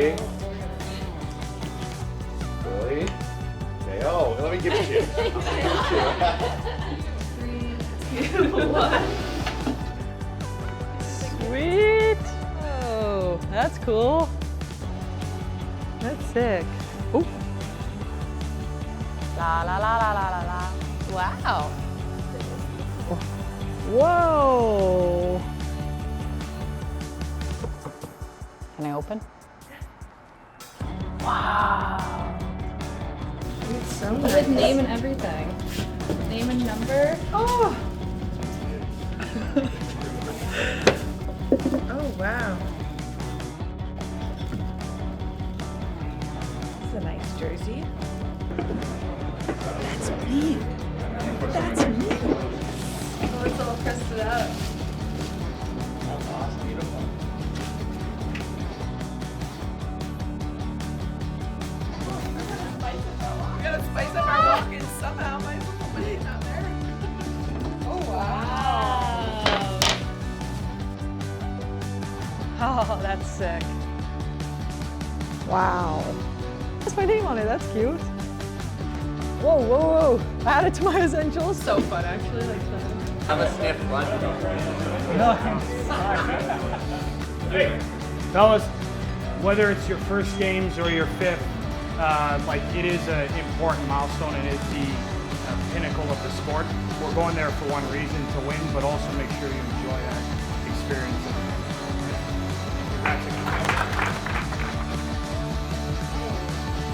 Ready? Really? Okay, oh, let me give it to you. Three, 2, 1. Sweet! Oh, that's cool. That's sick. Ooh. La la la la la la la. Wow. Whoa. Can I open? Wow. It's so nice. With name and everything. Name and number. Oh. Oh, wow. It's a nice jersey. That's me. That's me. Oh, it's all pressed it up. We gotta spice up our walk-in somehow. My money's not there. Oh, wow. Oh, that's sick. Wow. That's my name on it. That's cute. Whoa, whoa, whoa. Add it to my essentials. So fun, actually. Like that. Have a sniff, run. Hey, fellas, whether it's your first games or your fifth, like it is an important milestone and it is the pinnacle of the sport. We're going there for one reason, to win, but also make sure you enjoy that experience.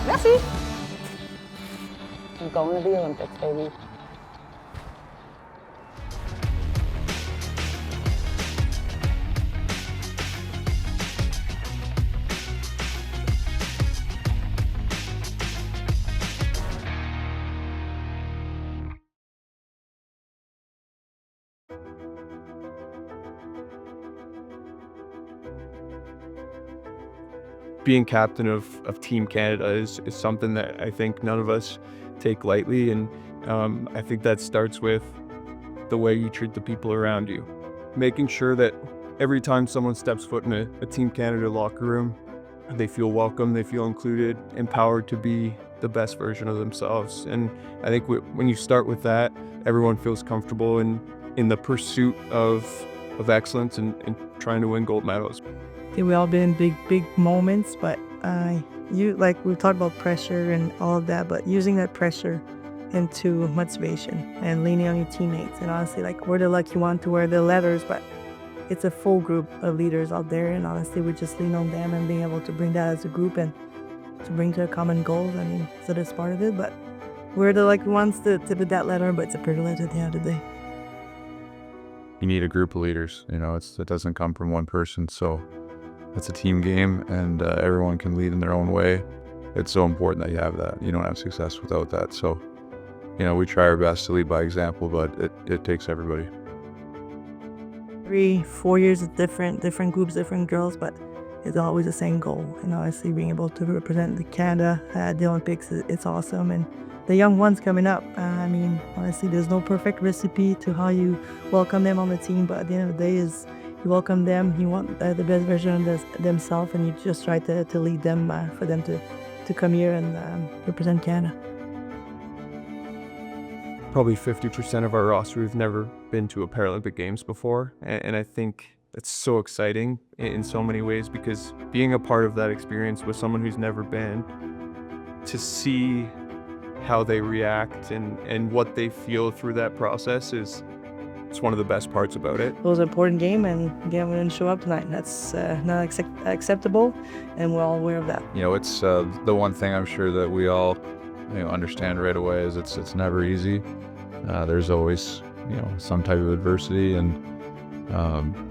Merci. I'm going to the Olympics, baby. Being captain of Team Canada is something that I think none of us take lightly, and I think that starts with the way you treat the people around you. Making sure that every time someone steps foot in a Team Canada locker room, they feel welcome, they feel included, empowered to be the best version of themselves. And I think when you start with that, everyone feels comfortable in the pursuit of excellence and trying to win gold medals. We all been in big moments, but like we talked about pressure and all of that, but using that pressure into motivation and leaning on your teammates. And honestly, like we're the lucky one to wear the letters, but it's a full group of leaders out there. And honestly, we just lean on them and being able to bring that as a group and to bring to a common goal. I mean, so that's part of it, but we're the lucky ones to tip of that letter, but it's a privilege at the end of the day. You need a group of leaders, you know, it doesn't come from one person. So it's a team game, and everyone can lead in their own way. It's so important that you have that. You don't have success without that. So, you know, we try our best to lead by example, but it takes everybody. 3-4 years of different groups, different girls, but it's always the same goal. And obviously being able to represent Canada at the Olympics, it's awesome. And the young ones coming up, I mean, honestly, there's no perfect recipe to how you welcome them on the team, but at the end of the day is you welcome them, you want the best version of themselves, and you just try to lead them for them to come here and represent Canada. Probably 50% of our roster who've never been to a Paralympic Games before, and I think that's so exciting in so many ways, because being a part of that experience with someone who's never been, to see how they react and what they feel through that process it's one of the best parts about it. It was an important game, and again, we didn't show up tonight. That's not acceptable, and we're all aware of that. You know, it's the one thing I'm sure that we all understand right away is it's never easy. There's always some type of adversity, and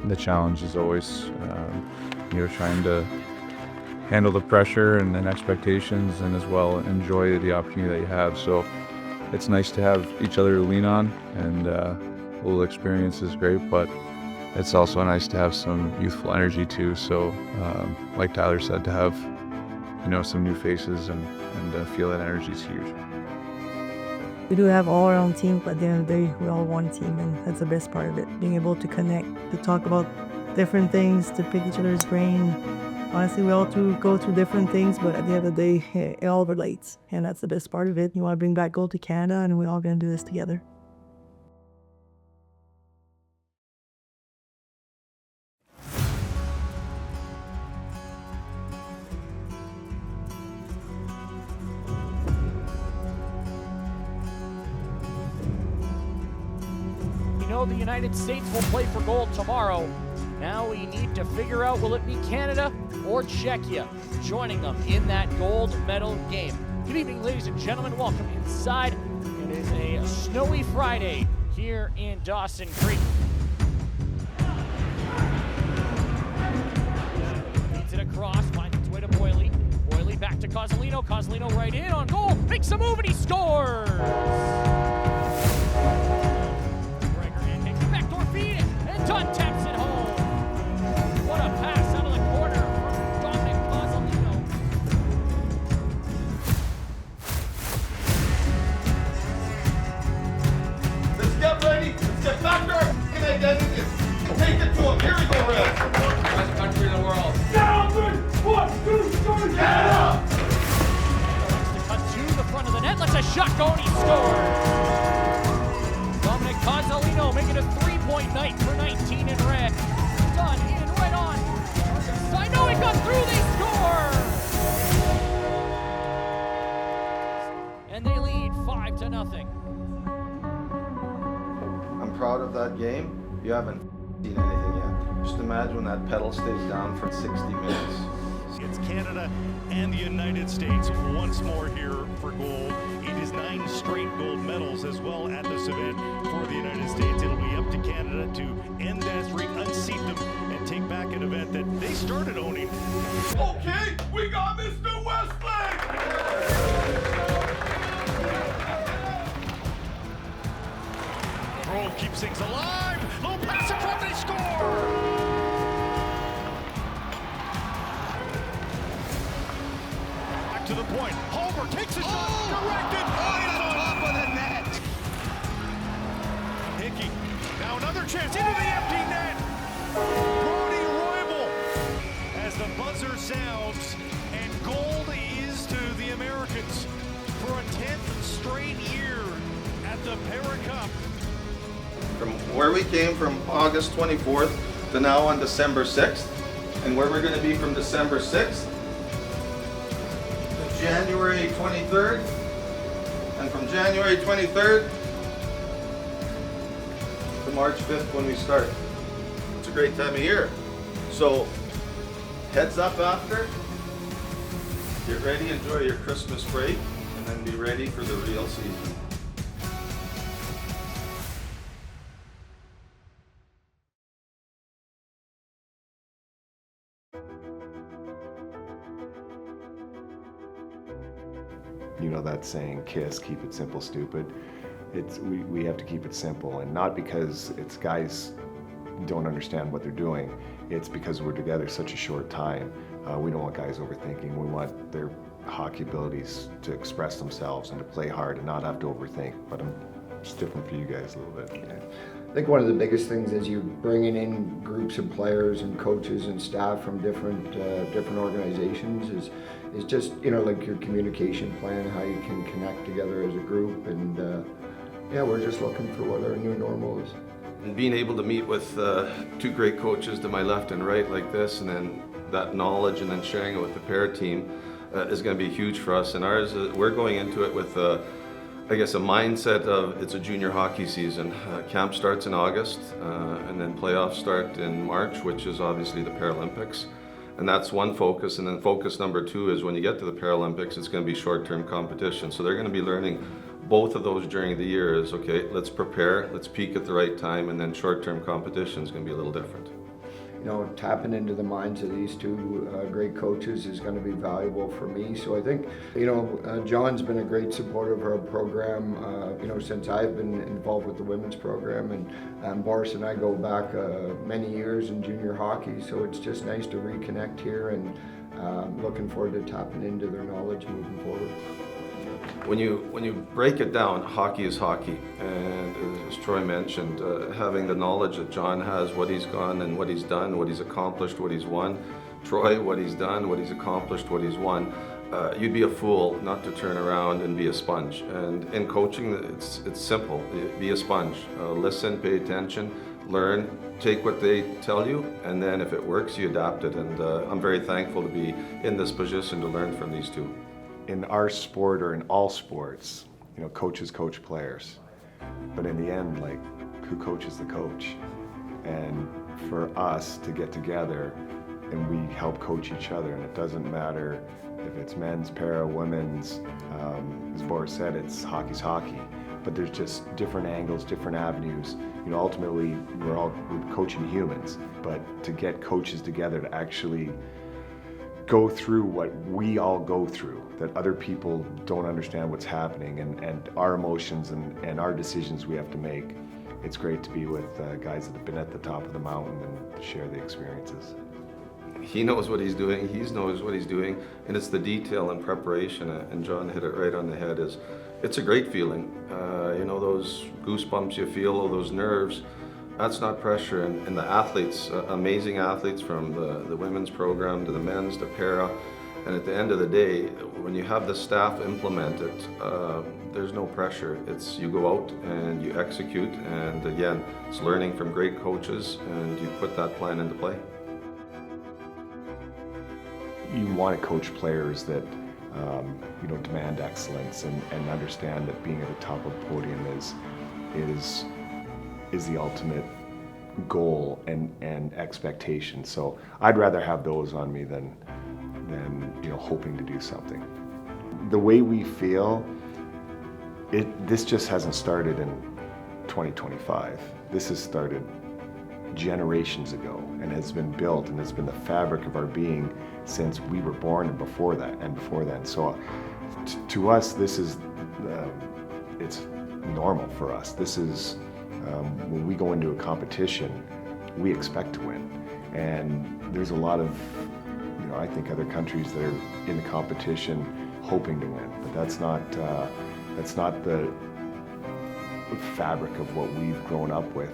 the challenge is always trying to handle the pressure and expectations, and as well enjoy the opportunity that you have. So it's nice to have each other to lean on, and a little experience is great, but it's also nice to have some youthful energy too. So like Tyler said, to have some new faces and feel that energy is huge. We do have all our own teams, but at the end of the day, we're all one team, and that's the best part of it. Being able to connect, to talk about different things, to pick each other's brain, honestly, we all go through different things, but at the end of the day, it all relates. And that's the best part of it. You want to bring back gold to Canada, and we're all going to do this together. We know the United States will play for gold tomorrow. Now we need to figure out, will it be Canada or Czechia joining them in that gold medal game. Good evening, ladies and gentlemen. Welcome inside. It is a snowy Friday here in Dawson Creek. Feeds it across, finds its way to Boyle. Boyle back to Kozolino. Kozolino right in on goal, makes a move and he scores! Dunn taps it home. What a pass out of the corner from Dominic Kozolino. Let's get ready. Let's get back to our f***ing identities. Take it to him. Here we go, Red. Best country in the world. Down, 1, 2, 3, Canada! Likes to cut to the front of the net. Lets a shot go and he scores. Dominic Kozolino making a three-point night for 19 in red. Dunn in right on. I know he got through, they score! And they lead 5-0. I'm proud of that game. You haven't seen anything yet. Just imagine when that pedal stays down for 60 minutes. It's Canada and the United States once more here for gold. It is 9 straight gold medals as well at this event for the United States. It'll be up to Canada to end that streak, unseat them, and take back an event that they started owning. Okay, we got Mr. Westlake! Grove keeps things alive. Little pass in front, they score! To the point. Homer takes a shot, directed right on top of the net. Hickey, now another chance into the empty net. Brody Roybal as the buzzer sounds, and gold is to the Americans for a 10th straight year at the Para Cup. From where we came from August 24th to now on December 6th, and where we're going to be from December 6th, January 23rd, and from January 23rd to March 5th when we start. It's a great time of year. So heads up after, get ready, enjoy your Christmas break, and then be ready for the real season. You know that saying, KISS, keep it simple, stupid. We have to keep it simple, and not because it's guys don't understand what they're doing. It's because we're together such a short time. We don't want guys overthinking. We want their hockey abilities to express themselves and to play hard and not have to overthink. But it's different for you guys a little bit. Yeah. I think one of the biggest things is you bringing in groups of players and coaches and staff from different organizations is just, you know, like your communication plan, how you can connect together as a group, and yeah, we're just looking for what our new normal is. And being able to meet with 2 great coaches to my left and right like this, and then that knowledge and then sharing it with the para team is going to be huge for us. And ours, we're going into it with I guess a mindset of it's a junior hockey season. Camp starts in August, and then playoffs start in March, which is obviously the Paralympics. And that's one focus. And then focus number 2 is when you get to the Paralympics, it's going to be short-term competition. So they're going to be learning both of those during the year is, okay, let's prepare, let's peak at the right time, and then short-term competition is going to be a little different. You know, tapping into the minds of these 2 great coaches is going to be valuable for me. So I think, you know, John's been a great supporter of our program, you know, since I've been involved with the women's program, and Boris and I go back many years in junior hockey. So it's just nice to reconnect here, and looking forward to tapping into their knowledge moving forward. When you break it down, hockey is hockey, and as Troy mentioned, having the knowledge that John has, what he's gone and what he's done, what he's accomplished, what he's won, Troy, what he's done, what he's accomplished, what he's won, you'd be a fool not to turn around and be a sponge. And in coaching, it's simple. Be a sponge. Listen, pay attention, learn, take what they tell you, and then if it works, you adapt it. And I'm very thankful to be in this position to learn from these two. In our sport, or in all sports, coaches coach players. But in the end, like, who coaches the coach? And for us to get together and we help coach each other, and it doesn't matter if it's men's, para, women's, as Boris said, it's hockey's hockey. But there's just different angles, different avenues. Ultimately, we're coaching humans, but to get coaches together to actually go through what we all go through, that other people don't understand what's happening, and our emotions and our decisions we have to make. It's great to be with guys that have been at the top of the mountain and share the experiences. He knows what he's doing, he knows what he's doing, and it's the detail and preparation, and John hit it right on the head. It's a great feeling. Those goosebumps you feel, all those nerves, that's not pressure. And the athletes, amazing athletes from the women's program to the men's to para, and at the end of the day, when you have the staff implement it, there's no pressure. It's you go out and you execute, and again, it's learning from great coaches, and you put that plan into play. You want to coach players that demand excellence and understand that being at the top of the podium is the ultimate goal and expectation. So I'd rather have those on me than hoping to do something. The way we feel, this just hasn't started in 2025. This has started generations ago and has been built and has been the fabric of our being since we were born and before that and before then. So to us, this is, it's normal for us. This is, when we go into a competition, we expect to win. And there's a lot of, I think other countries that are in the competition hoping to win, but that's not the fabric of what we've grown up with.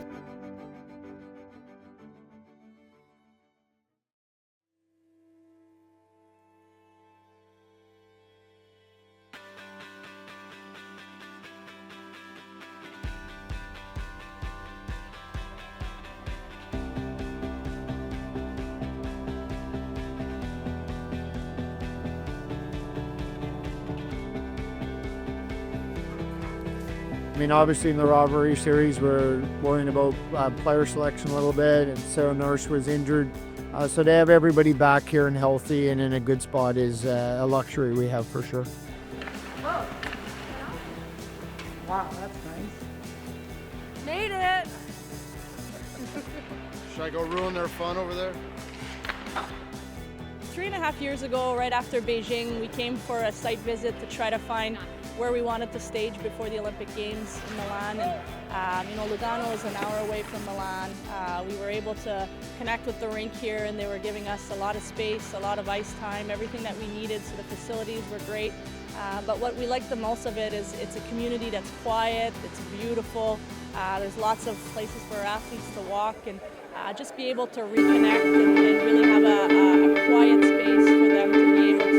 I mean, obviously in the rivalry series, we're worrying about player selection a little bit, and Sarah Nurse was injured. So to have everybody back here and healthy and in a good spot is a luxury we have for sure. Whoa. Wow, that's nice. Made it! Should I go ruin their fun over there? 3.5 years ago, right after Beijing, we came for a site visit to try to find where we wanted to stage before the Olympic Games in Milan. And Lugano is an hour away from Milan. We were able to connect with the rink here, and they were giving us a lot of space, a lot of ice time, everything that we needed, so the facilities were great. But what we like the most of it is it's a community that's quiet, it's beautiful. There's lots of places for our athletes to walk and just be able to reconnect and really have a quiet space for them to be able to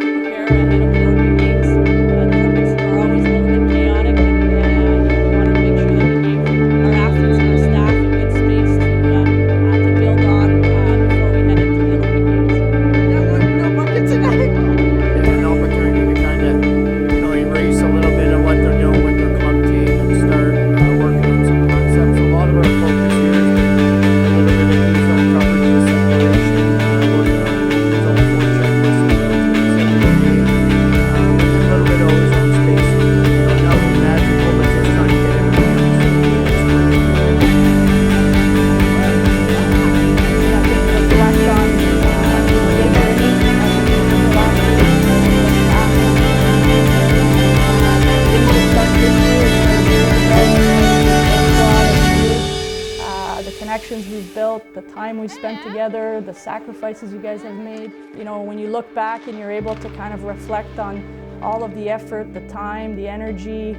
prepare ahead of the Olympic Games. The Olympics are always a little bit chaotic, and we wanted to make sure that we gave our athletes and our staff a good space to build on before we head into the Olympic Games. No buckets tonight. It's an opportunity to kind of, erase a little bit of what they're doing with their club team and start working on some concepts. A lot of our focus here is a little bit of zone coverage and separation, working on zone 4 checklists and a little bit of ozone spacing. Nothing magical, but just trying to get everything else. The connections we've built, the time we've spent together, the sacrifices you guys have made. When you look back and you're able to kind of reflect on all of the effort, the time, the energy,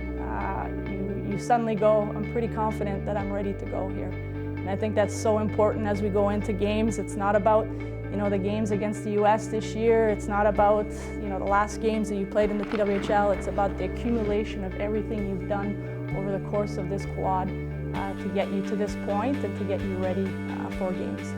you suddenly go, I'm pretty confident that I'm ready to go here. And I think that's so important as we go into games. It's not about you know, the games against the US this year. It's not about, you know, the last games that you played in the PWHL. It's about the accumulation of everything you've done over the course of this quad to get you to this point and to get you ready for games.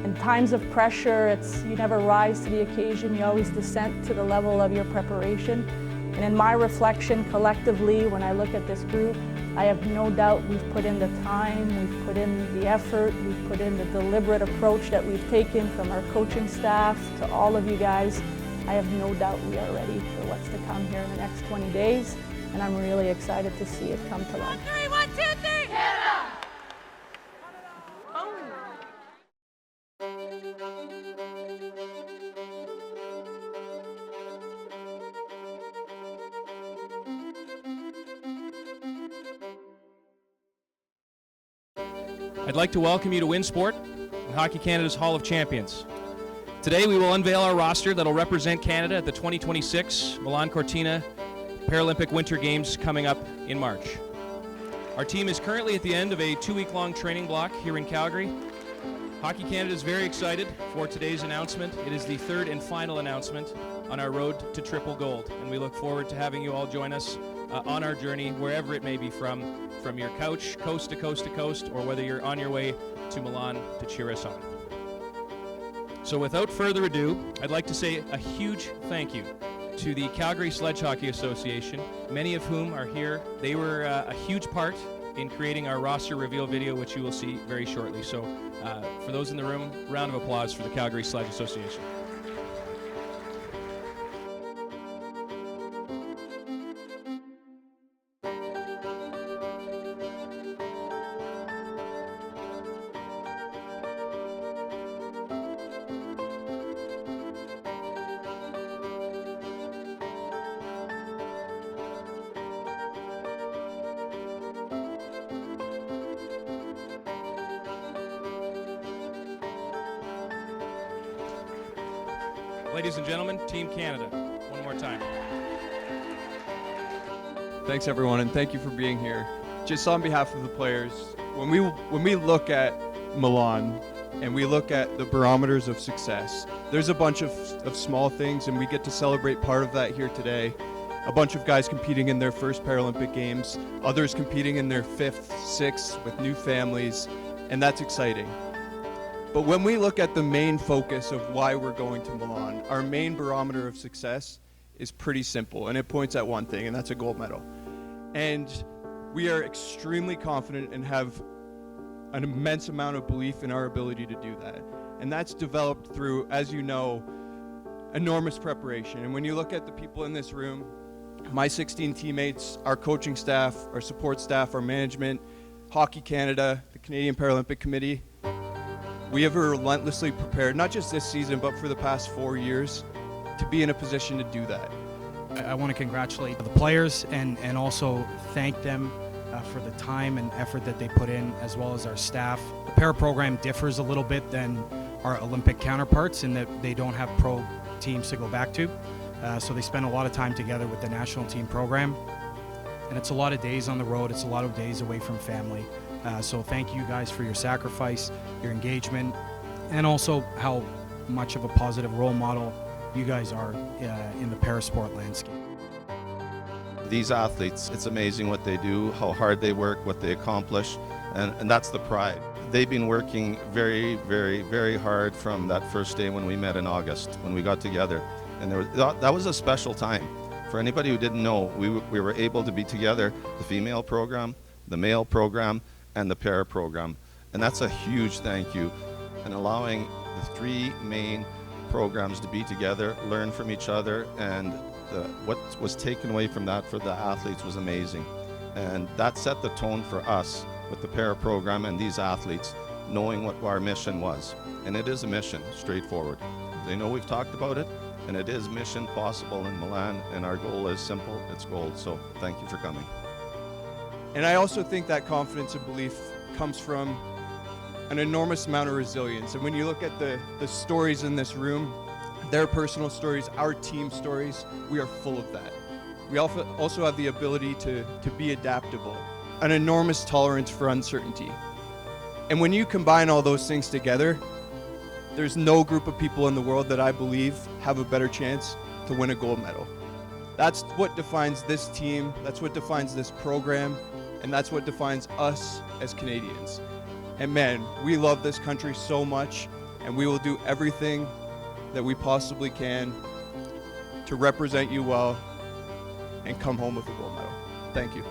In times of pressure, you never rise to the occasion, you always descend to the level of your preparation. And in my reflection collectively, when I look at this group, I have no doubt we've put in the time, we've put in the effort, we've put in the deliberate approach that we've taken from our coaching staff to all of you guys. I have no doubt we are ready for what's to come here in the next 20 days, and I'm really excited to see it come to life. 1, 2, 3, Canada! I'd like to welcome you to WinSport and Hockey Canada's Hall of Champions. Today we will unveil our roster that will represent Canada at the 2026 Milan Cortina Paralympic Winter Games coming up in March. Our team is currently at the end of a 2-week-long training block here in Calgary. Hockey Canada is very excited for today's announcement. It is the third and final announcement on our road to triple gold, and we look forward to having you all join us on our journey, wherever it may be from your couch, coast to coast to coast, or whether you're on your way to Milan to cheer us on. So without further ado, I'd like to say a huge thank you to the Calgary Sledge Hockey Association, many of whom are here. They were a huge part in creating our roster reveal video, which you will see very shortly. So for those in the room, round of applause for the Calgary Sledge Association. Ladies and gentlemen, Team Canada, one more time. Thanks everyone, and thank you for being here. Just on behalf of the players, when we look at Milan and we look at the barometers of success, there's a bunch of small things, and we get to celebrate part of that here today. A bunch of guys competing in their first Paralympic Games, others competing in their 5th, 6th with new families, and that's exciting. But when we look at the main focus of why we're going to Milan, our main barometer of success is pretty simple, and it points at one thing, and that's a gold medal. And we are extremely confident and have an immense amount of belief in our ability to do that. And that's developed through, as you know, enormous preparation. And when you look at the people in this room, my 16 teammates, our coaching staff, our support staff, our management, Hockey Canada, the Canadian Paralympic Committee, we have relentlessly prepared, not just this season, but for the past 4 years, to be in a position to do that. I want to congratulate the players and also thank them for the time and effort that they put in, as well as our staff. The para program differs a little bit than our Olympic counterparts in that they don't have pro teams to go back to. So they spend a lot of time together with the national team program. And it's a lot of days on the road, it's a lot of days away from family. So thank you guys for your sacrifice, your engagement, and also how much of a positive role model you guys are in the parasport landscape. These athletes, it's amazing what they do, how hard they work, what they accomplish, and that's the pride. They've been working very, very, very hard from that first day when we met in August, when we got together. And that was a special time. For anybody who didn't know, we were able to be together, the female program, the male program, and the para program. And that's a huge thank you. And allowing the 3 main programs to be together, learn from each other, and what was taken away from that for the athletes was amazing. And that set the tone for us with the para program and these athletes, knowing what our mission was. And it is a mission, straightforward. They know we've talked about it, and it is mission possible in Milan, and our goal is simple, it's gold. So thank you for coming. And I also think that confidence and belief comes from an enormous amount of resilience. And when you look at the stories in this room, their personal stories, our team stories, we are full of that. We also have the ability to be adaptable, an enormous tolerance for uncertainty. And when you combine all those things together, There's no group of people in the world that I believe have a better chance to win a gold medal. That's what defines this team, that's what defines this program, and that's what defines us as Canadians. And man, we love this country so much, and we will do everything that we possibly can to represent you well and come home with a gold medal. Thank you.